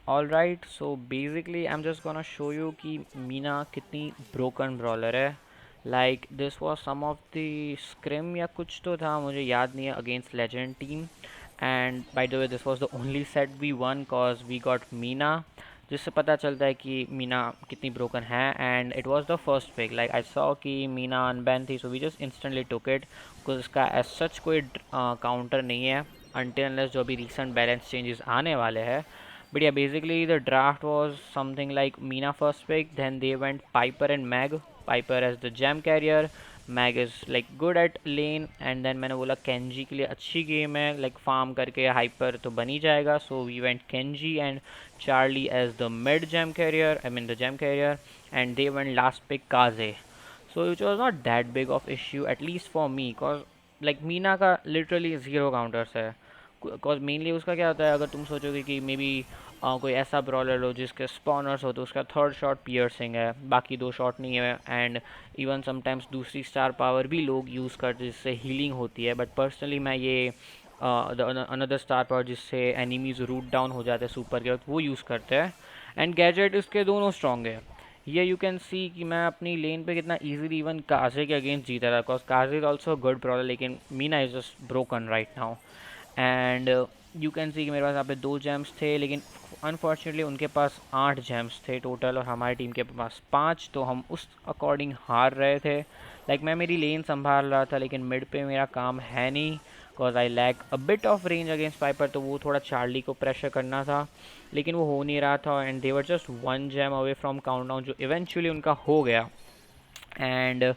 Alright, so basically I'm just gonna show you कि मीना कितनी broken brawler है. Like this was some of the scrim या कुछ तो था, मुझे याद नहीं है, against legend team. And by the way, this was the only set we won cause we got Meena, जिससे पता चलता है कि मीना कितनी broken है. And it was the first pick. Like I saw कि मीना unbanned थी, so we just instantly took it because इसका as such कोई counter नहीं है until unless जो अभी recent balance changes आने वाले हैं. But yeah, basically the draft was something like Mina first pick, then they went Piper and Mag. Piper as the gem carrier, Mag is like good at lane, and then मैंने बोला Kenji के लिए अच्छी game है, like farm करके hyper तो बन ही जाएगा. So we went Kenji and Charlie as the mid gem carrier, I mean the gem carrier, and they went last pick Kaze. So it was not that big of issue, at least for me, cause like Meena का literally zero counters है. Because mainly उसका क्या होता है, अगर तुम सोचोगे कि मे बी कोई ऐसा ब्रॉलर लो जिसके स्पॉनर्स हो तो उसका थर्ड शॉट पियर्सिंग है, बाकी दो शॉट नहीं है. एंड इवन समटाइम्स दूसरी स्टार पावर भी लोग यूज़ करते जिससे हीलिंग होती है. बट पर्सनली मैं ये अनदर स्टार पावर जिससे एनिमीज रूट डाउन हो जाते हैं सुपर के वक्त, वो यूज़ करते हैं. एंड गैजेट इसके दोनों स्ट्रॉन्ग है. ये यू कैन सी कि मैं अपनी लेन पे कितना इजीली इवन काजे के अगेंस्ट जीता था, बिकॉज काजे इज ऑल्सो गुड ब्रॉलर, लेकिन Meena is just broken right now. And you can सी कि मेरे पास यहाँ पे दो जेम्स थे, लेकिन अनफॉर्चुनेटली उनके पास 8 जेम्स थे टोटल और हमारी टीम के पास 5, तो हम उस अकॉर्डिंग हार रहे थे. लाइक मैं मेरी लेन संभाल रहा था, लेकिन मिड पे मेरा काम है नहीं, because I lack a bit of range against Piper, तो वो थोड़ा चार्ली को प्रेशर करना था, लेकिन वो हो नहीं रहा था. And they were just 1 gem away from count down, जो इवेंचुअली उनका हो गया. एंड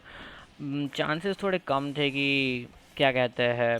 चांसेस थोड़े कम थे कि क्या कहते हैं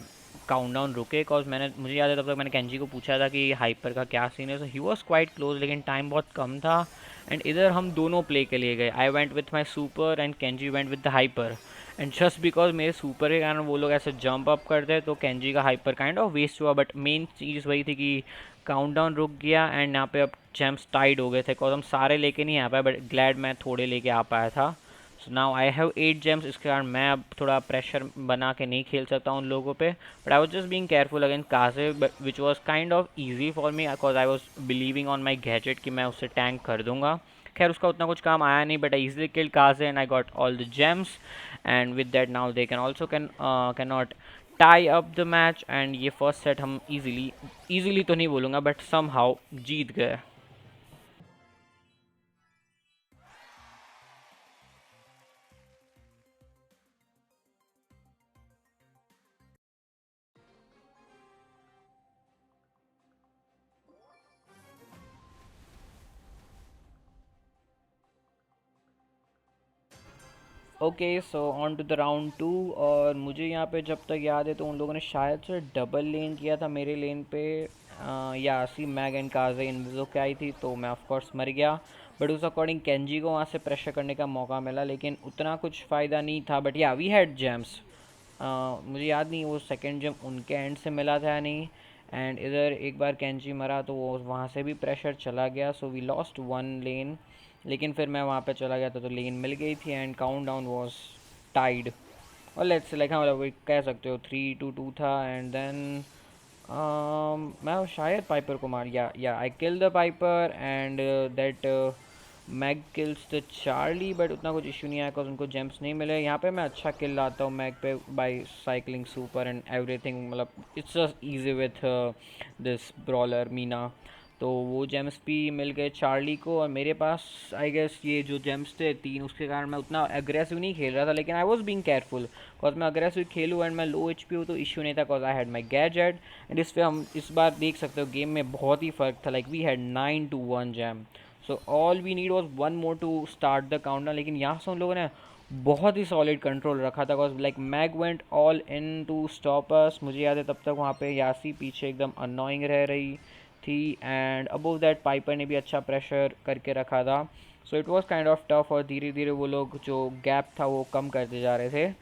काउंटडाउन रुके, बिकॉज मुझे याद है तब तक मैंने केंजी को पूछा था कि हाइपर का क्या सीन है, सो ही वॉज क्वाइट क्लोज, लेकिन टाइम बहुत कम था. एंड इधर हम दोनों प्ले के लिए गए. I went with my super and Kenji went with the hyper. And just because मेरे सुपर के कारण वो लोग ऐसे जंप अप करते तो केंजी का हाइपर काइंड ऑफ वेस्ट हुआ. बट मेन चीज़ वही थी कि काउंटडाउन रुक गया एंड यहाँ पे अब जेम्स टाइड हो गए थे, बिकॉज हम सारे लेके नहीं आ पाए, बट ग्लैड मैं थोड़े लेके आ पाया था. So now I have 8 James, इसके कारण मैं अब थोड़ा प्रेशर बना के नहीं खेल सकता हूँ उन लोगों पे. But I was just being careful against Kaze, which was kind of easy for me, because I was believing on my gadget कि मैं उससे टैंक कर दूंगा. खैर उसका उतना कुछ काम आया नहीं, but I easily killed Kaze and I got all the gems. And with that now they can also can not tie up the match. And ये फर्स्ट सेट हम ईजिली तो नहीं बोलूँगा, बट सम हाउ जीत गए. Okay, so on to the round 2. और मुझे यहाँ पे जब तक याद है तो उन लोगों ने शायद से डबल लेन किया था मेरे लेन पे. या सी मैग एंड काजे इन जो क्या आई थी, तो मैं ऑफकोर्स मर गया. बट उस अकॉर्डिंग केंजी को वहाँ से प्रेशर करने का मौका मिला, लेकिन उतना कुछ फ़ायदा नहीं था. बट या वी हैड जेम्स. मुझे याद नहीं वो सेकेंड जेम उनके एंड से मिला था या नहीं. एंड इधर एक बार केंजी मरा तो वो वहाँ से भी प्रेशर चला गया, सो वी लॉस्ट 1 लेन. लेकिन फिर मैं वहाँ पे चला गया था तो लेन मिल गई थी and countdown was tied. और लेट्स लाइक हाँ मतलब कह सकते हो 3-2 था. एंड देन मैं शायद पाइपर को मार या I kill the Piper and that Meg kills the Charlie. But उतना कुछ इशू नहीं आया बिकॉज उनको जेम्स नहीं मिले. यहाँ पे मैं अच्छा किल लाता हूँ मैग पे by cycling super and everything, मतलब it's just easy with this brawler Mina. तो वो जेम्स भी मिल गए चार्ली को, और मेरे पास आई गेस ये जो जेम्स थे 3, उसके कारण मैं उतना एग्रेसिव नहीं खेल रहा था, लेकिन I was being careful. Because मैं अग्रेसिव खेलूँ एंड मैं लो एच पी हूँ तो इशू नहीं था, because I had my gadget. And इस पर हम इस बार देख सकते हो गेम में बहुत ही फ़र्क था. Like we had 9-1 gem. So all we need was one more to start the countdown. लेकिन यहाँ से उन लोगों ने बहुत ही सॉलिड कंट्रोल रखा था, because like Mag went all in to stop us. मुझे याद है तब तक वहाँ पे यासी पीछे एकदम अनोइंग रह रही थी. एंड अबव दैट पाइपर ने भी अच्छा प्रेशर करके रखा था. So it was kind of tough, और धीरे धीरे वो लोग जो गैप था वो कम करते जा रहे थे.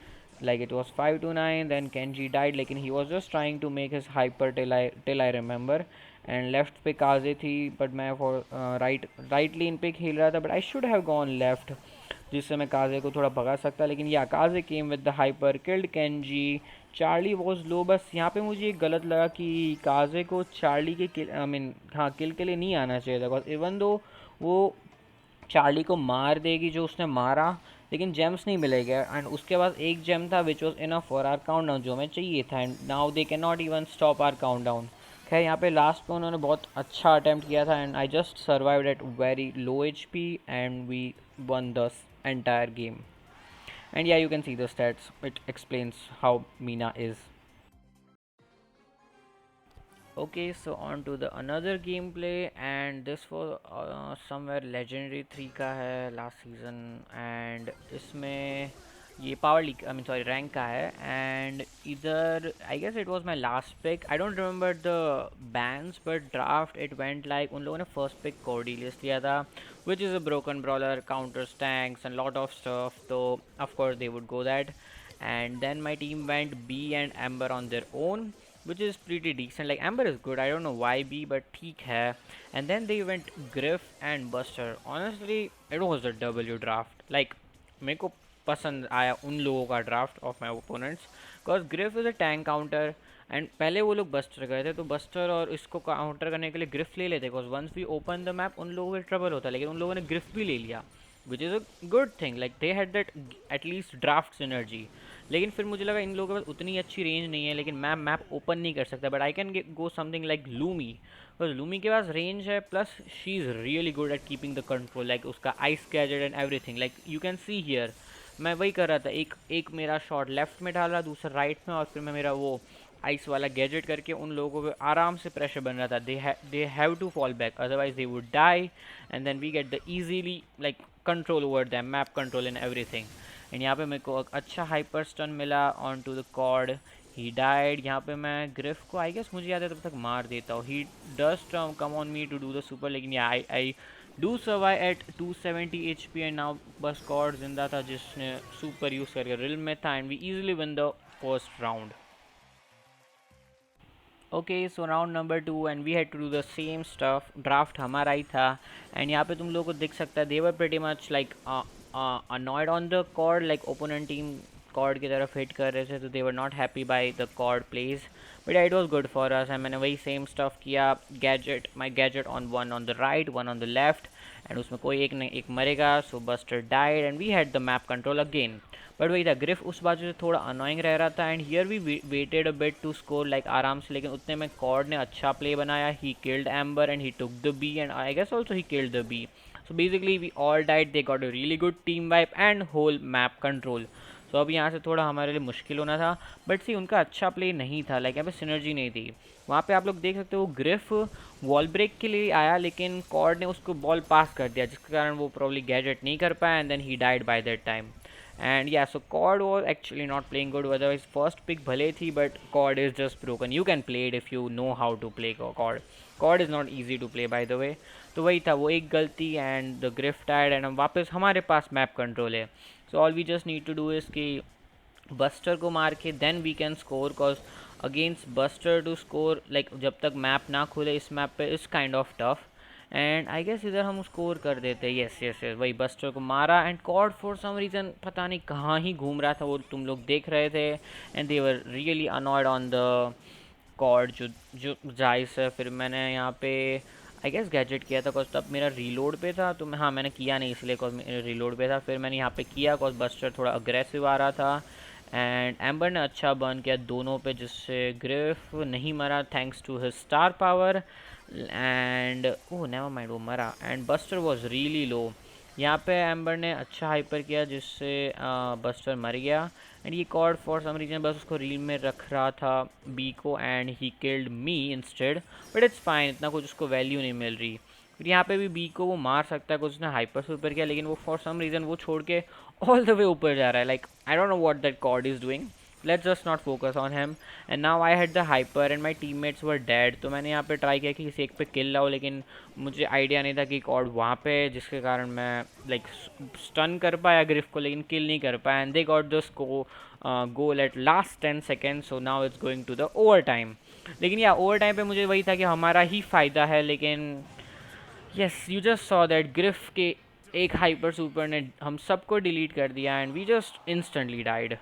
Like it was 5-9, then Kenji died, लेकिन he was just trying to make his hyper till I remember. And left पे काजे थी, but मैं for right lane पे खेल रहा था, but I should have gone left, जिससे मैं काजे को थोड़ा भगा सकता. लेकिन या काजे came with the hyper, killed Kenji. Charlie was लो। बस यहाँ पे मुझे एक गलत लगा कि काजे को चार्ली के किल, आई मीन हाँ, किल के लिए नहीं आना चाहिए था, बिकॉज इवन दो वो चार्ली को मार देगी जो उसने मारा, लेकिन जेम्स नहीं मिलेगा। एंड उसके बाद एक जेम था which was enough for our count down, जो हमें चाहिए था। And now they can not even stop our count down. खैर यहाँ पे लास्ट में उन्होंने बहुत अच्छा अटैम्प्ट किया था, and I just survived at very low HP and we won the entire game. And yeah, you can see the stats. It explains how Mina is. Okay, so on to the another gameplay, and this was somewhere Legendary 3 का है last season, and इसमें ये Power League, I mean sorry, rank का है, and इधर I guess it was my last pick. I don't remember the bans, but draft it went like उन लोगों ने first pick Cordelius लिया था, which is a broken brawler, counters tanks and lot of stuff. So of course they would go that, and then my team went B and Amber on their own, which is pretty decent. Like Amber is good. I don't know why B, but ठीक है. And then they went Griff and Buster. Honestly, it was a W draft. Like मेरे को पसंद आया उन लोगों का draft of my opponents, because Griff is a tank counter. And पहले वो लोग बस्टर गए थे, तो बस्टर और इसको काउंटर करने के लिए ग्रिफ ले लेते, because once we open the map उन लोगों को ट्रबल होता है, लेकिन उन लोगों ने ग्रिफ भी ले लिया, which is a good thing. Like they had that at least draft synergy. लेकिन फिर मुझे लगा इन लोगों के पास उतनी अच्छी रेंज नहीं है, लेकिन मैं मैप ओपन नहीं कर सकता, but I can go something like Lumi, because Lumi के पास रेंज है, plus she is really good at keeping the control, like उसका ice gadget and everything. Like you can see here मैं वही कर रहा था, एक मेरा शॉट लेफ्ट में डाला, दूसरा राइट में, और फिर मैं मेरा वो आइस वाला गैजेट करके उन लोगों को आराम से प्रेशर बन रहा था. They have to fall back, otherwise they would die, and then we get the easily like control over them, map control and everything. And यहाँ पे मेरे को अच्छा हाइपर स्टन मिला on to the Cord. He died. यहाँ पे मैं grief को आई गेस मुझे याद है तब तक मार देता हूँ. He does come on me to do the super, लेकिन I do survive at 270 HP. And now बस कॉर्ड जिंदा था जिसने सुपर यूज़ करके रिल में था, and we easily win the first round. Okay, so round number 2 and we had to do the same stuff. Draft हमारा ही था, एंड यहाँ पे तुम लोगों को दिख सकता है they were pretty much like annoyed on the Cord, like opponent team Cord की तरफ हिट कर रहे थे, तो they were not happy by the Cord plays, but it was good for us. And मैंने वही सेम स्टफ किया. Gadget, my gadget on one on the right, one on the left, and उसमें कोई एक मरेगा, so Buster died and we had the map control again. But वही था, grief उस बाजू से थोड़ा अनोइंग रह रहा था, and here we waited a bit to score like आराम से, लेकिन उतने में कॉर्ड ने अच्छा प्ले बनाया. He killed Amber and he took the Bea, and I guess also he killed the Bea. So basically we all died. They got a really good team wipe and whole map control. So अब यहाँ से थोड़ा हमारे लिए मुश्किल होना था, but सी उनका अच्छा प्ले नहीं था, लाइक यहाँ पे सिनर्जी नहीं थी. वहाँ पे आप लोग देख सकते हो ग्रिफ वॉल ब्रेक के लिए आया, लेकिन कॉर्ड ने उसको बॉल पास कर दिया, जिसके कारण वो प्रॉब्ली गैजेट नहीं कर पाया, and then he died by that time. And yeah, so Cord was actually not playing good. Otherwise, first pick भले थी, but Cord is just broken. You can play it if you know how to play Cord. Cord is not easy to play, by the way. तो वही था, वो एक गलती and the Griff died, and हम वापस हमारे पास map control है. So all we just need to do is कि Buster को मार के then we can score, cause against Buster to score like जब तक map ना खुले इस map पे is kind of tough. And I guess इधर हम स्कोर कर देते. येस येस येस, वही बस्टर को मारा, and Cord for some reason पता नहीं कहाँ ही घूम रहा था, वो तुम लोग देख रहे थे, and they were really annoyed on the Cord, जो जायज़ है. फिर मैंने यहाँ पे आई गेस गैजेट किया था, कॉज तब मेरा रीलोड पे था, तो हाँ मैंने किया नहीं इसलिए, कॉज मेरे रीलोड पे था. फिर मैंने यहाँ पे किया कॉज बस्टर थोड़ा अग्रेसिव आ रहा था, एंड एम्बर ने अच्छा बर्न किया दोनों पे, जिससे ग्रिफ नहीं मरा thanks to his star power. And oh never mind, वो मरा, and Buster was really low. यहाँ पे एम्बर ने अच्छा हाइपर किया, जिससे बस्टर मर गया. एंड ये कॉर्ड फॉर सम रीजन बस उसको रील में रख रहा था बी को, and he killed me instead, but it's fine, इतना कुछ उसको वैल्यू नहीं मिल रही. फिर यहाँ पे भी बी को वो मार सकता है, कुछ उसने हाइपर से ऊपर किया, लेकिन वो फॉर सम रीज़न वो छोड़ के ऑल द वे ऊपर जा रहा है. Like I don't know what that Cord is doing. Let's just not focus on him. And now I had the hyper and my teammates were dead. तो मैंने यहाँ पे ट्राई किया कि किसी एक पे किल लाओ, लेकिन मुझे आइडिया नहीं था कि कॉर्ड वहाँ पे है, जिसके कारण मैं लाइक स्टन कर पाया ग्रिफ को, लेकिन किल नहीं कर पाया. And they got the goal at last 10 seconds. So now it's going to the over time. लेकिन या ओवर टाइम पे मुझे वही था कि हमारा ही फ़ायदा है, लेकिन yes you just saw that grief के एक हाइपर सुपर ने हम सबको डिलीट कर दिया, and we just instantly died.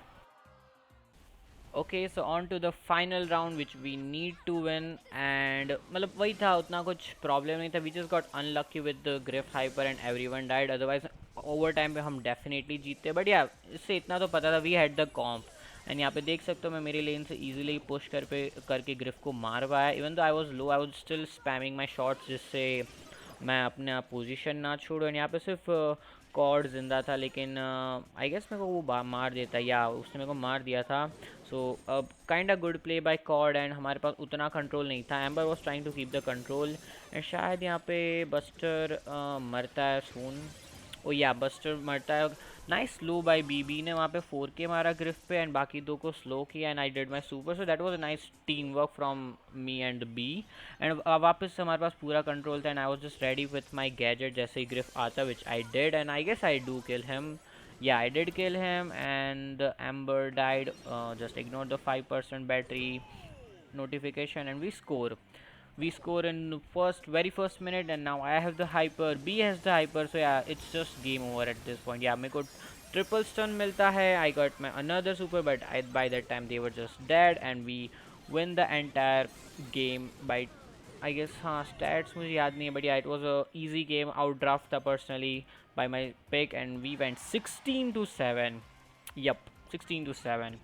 Okay so on to the final round which we need to win and मतलब वही था, उतना कुछ प्रॉब्लम नहीं था. We just got unlucky with the Griff hyper and everyone died, otherwise over time पे हम definitely जीतते. बट या इससे इतना तो पता था we had the comp. And यहाँ पे देख सकते हो मैं मेरी लेन से इजीली पुश करके ग्रिफ को मार पाया. Even though I was low, I was still spamming my shots जिससे मैं अपना पोजीशन ना छोड़ूं. एंड यहाँ पे सिर्फ कॉर्ड जिंदा था, लेकिन आई गेस मेरे को वो मार देता, या उसने मेरे को मार दिया था. सो अब kind a good play by Cord and हमारे पास उतना कंट्रोल नहीं था. Ember was trying to keep the control and शायद यहाँ पे बस्टर मरता है सून. ओ या बस्टर मरता है. नाइस स्लो बाय बीबी ने वहाँ पे 4K मारा ग्रिफ पे एंड बाकी दो को स्लो किया and I did my super. So that was a nice teamwork from me and Bea. And वापस से हमारे पास पूरा कंट्रोल था and I was just ready with my gadget जैसे ही ग्रिफ आता, which I did and I guess I do kill him. Yeah, I did kill him and the Amber died. Just ignore the 5% battery notification and we score in very first minute. And now I have the hyper, B has the hyper, so yeah, it's just game over at this point. Yeah, मेरे को triple stun मिलता है. I got my another super, but by that time they were just dead and we win the entire game by, I guess, हाँ stats मुझे याद नहीं है, but yeah, it was a easy game. Outdraft था personally by my pick and we went 16-7. Yup, 16-7.